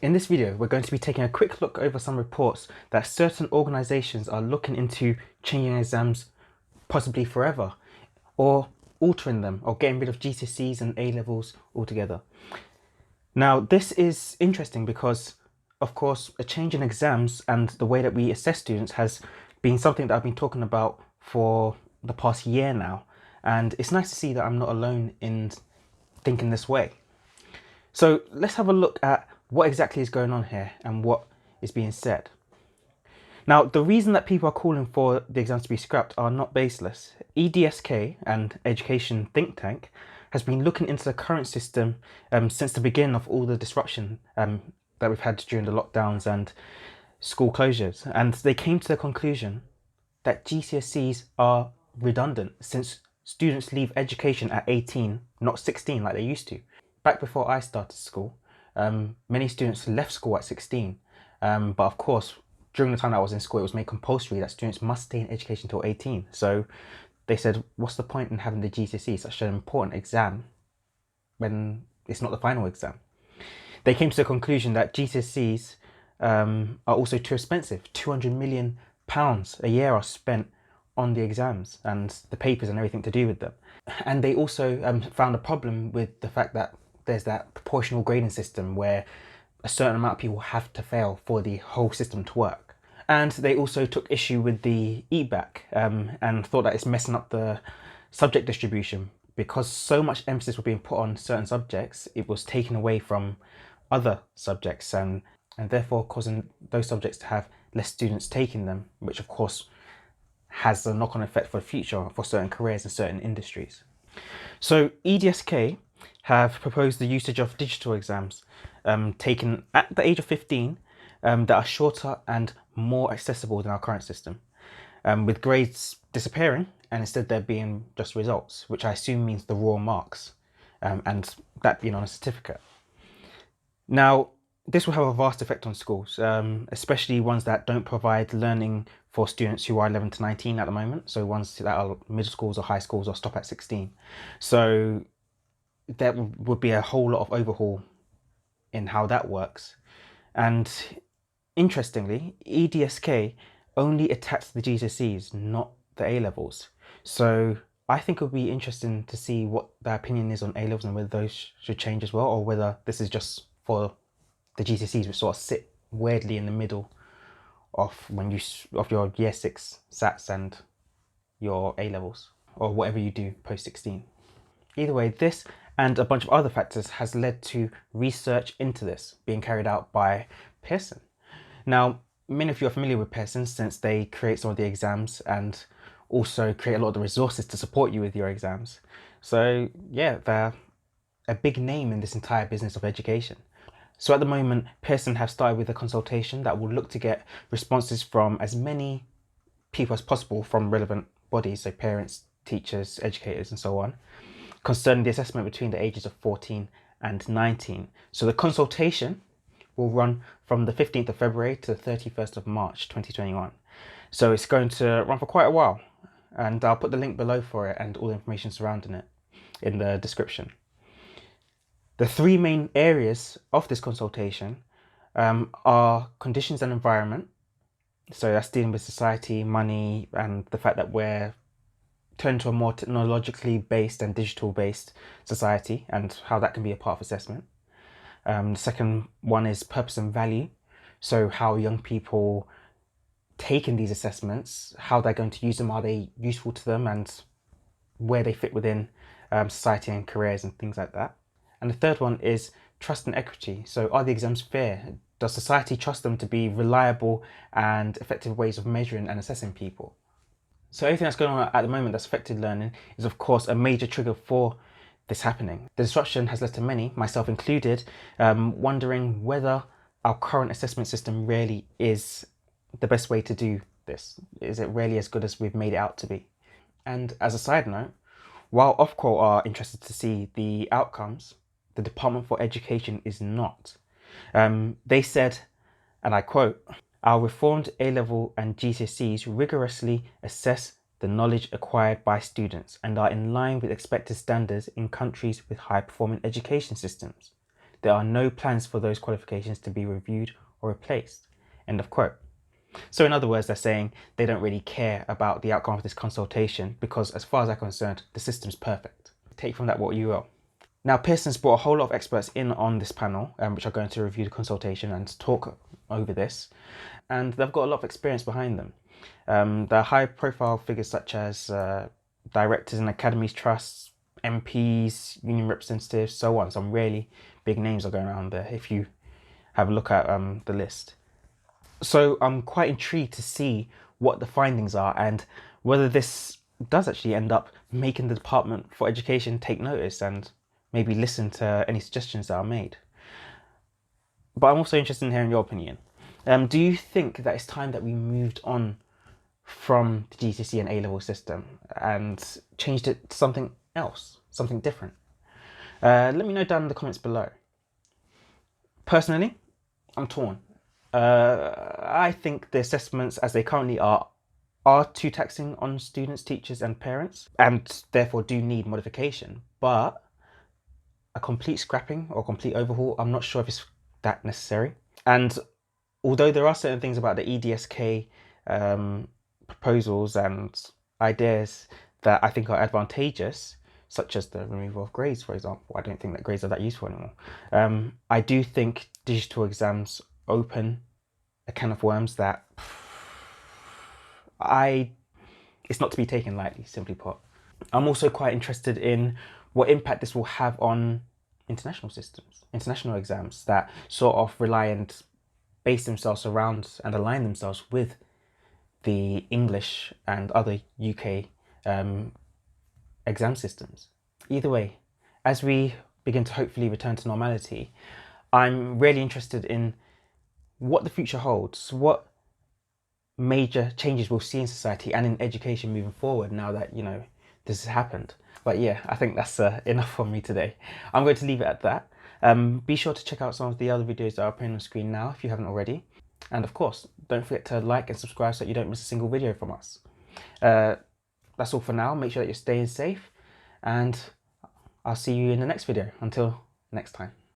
In this video, we're going to be taking a quick look over some reports that certain organisations are looking into changing exams possibly forever, or altering them, or getting rid of GCSEs and A levels altogether. Now, this is interesting because, of course, a change in exams and the way that we assess students has been something that I've been talking about for the past year now, and it's nice to see that I'm not alone in thinking this way. So let's have a look at what exactly is going on here and what is being said. Now, the reason that people are calling for the exams to be scrapped are not baseless. EDSK, and Education Think Tank, has been looking into the current system since the beginning of all the disruption that we've had during the lockdowns and school closures. And they came to the conclusion that GCSEs are redundant since students leave education at 18, not 16 like they used to. Back before I started school, many students left school at 16, but of course, during the time that I was in school, it was made compulsory that students must stay in education until 18. So they said, what's the point in having the GCSE, such an important exam, when it's not the final exam? They came to the conclusion that GCSEs are also too expensive. £200 million a year are spent on the exams and the papers and everything to do with them. And they also found a problem with the fact that there's that proportional grading system where a certain amount of people have to fail for the whole system to work. And they also took issue with the EBAC and thought that it's messing up the subject distribution because so much emphasis was being put on certain subjects, it was taken away from other subjects and therefore causing those subjects to have less students taking them, which of course has a knock-on effect for the future for certain careers and certain industries. So EDSK have proposed the usage of digital exams taken at the age of 15 that are shorter and more accessible than our current system, with grades disappearing and instead there being just results, which I assume means the raw marks, and that being on a certificate. Now, this will have a vast effect on schools, especially ones that don't provide learning for students who are 11 to 19 at the moment, so ones that are middle schools or high schools or stop at 16. So there would be a whole lot of overhaul in how that works. And interestingly, EDSK only attacks the GCSEs, not the A levels. So I think it would be interesting to see what their opinion is on A levels and whether those should change as well, or whether this is just for the GCSEs, which sort of sit weirdly in the middle of your year 6 SATs and your A levels, or whatever you do post 16. Either way, this and a bunch of other factors has led to research into this being carried out by Pearson. Now, many of you are familiar with Pearson since they create some of the exams and also create a lot of the resources to support you with your exams. So yeah, they're a big name in this entire business of education. So at the moment, Pearson have started with a consultation that will look to get responses from as many people as possible from relevant bodies, so parents, teachers, educators, and so on, concerning the assessment between the ages of 14 and 19. So the consultation will run from the 15th of February to the 31st of March 2021. So it's going to run for quite a while, and I'll put the link below for it and all the information surrounding it in the description. The three main areas of this consultation are conditions and environment. So that's dealing with society, money, and the fact that we're turned to a more technologically based and digital based society and how that can be a part of assessment. The second one is purpose and value. So how young people taking these assessments, how they're going to use them, are they useful to them, and where they fit within society and careers and things like that. And the third one is trust and equity. So are the exams fair? Does society trust them to be reliable and effective ways of measuring and assessing people? So everything that's going on at the moment that's affected learning is of course a major trigger for this happening. The disruption has led to many, myself included, wondering whether our current assessment system really is the best way to do this. Is it really as good as we've made it out to be? And as a side note, while Ofqual are interested to see the outcomes, the Department for Education is not. They said, and I quote, "Our reformed A-level and GCSEs rigorously assess the knowledge acquired by students and are in line with expected standards in countries with high-performing education systems. There are no plans for those qualifications to be reviewed or replaced. End of quote. So in other words, they're saying they don't really care about the outcome of this consultation because as far as I'm concerned, the system's perfect. Take from that what you will. Now, Pearson's brought a whole lot of experts in on this panel, which are going to review the consultation and talk over this. And they've got a lot of experience behind them. They're high-profile figures such as directors in academies, trusts, MPs, union representatives, so on. Some really big names are going around there if you have a look at the list. So I'm quite intrigued to see what the findings are and whether this does actually end up making the Department for Education take notice and maybe listen to any suggestions that are made. But I'm also interested in hearing your opinion. Do you think that it's time that we moved on from the GCSE and A-level system and changed it to something else, something different? Let me know down in the comments below. Personally, I'm torn. I think the assessments as they currently are too taxing on students, teachers and parents, and therefore do need modification. But a complete scrapping or complete overhaul, I'm not sure if it's that necessary. And although there are certain things about the EDSK proposals and ideas that I think are advantageous, such as the removal of grades, for example, I don't think that grades are that useful anymore. I do think digital exams open a can of worms that it's not to be taken lightly, simply put. I'm also quite interested in what impact this will have on international systems, international exams that sort of rely and base themselves around and align themselves with the English and other UK exam systems. Either way, as we begin to hopefully return to normality, I'm really interested in what the future holds, what major changes we'll see in society and in education moving forward now that, this has happened. But yeah, I think that's enough from me today. I'm going to leave it at that. Be sure to check out some of the other videos that are appearing on the screen now if you haven't already. And of course, don't forget to like and subscribe so that you don't miss a single video from us. That's all for now. Make sure that you're staying safe and I'll see you in the next video. Until next time.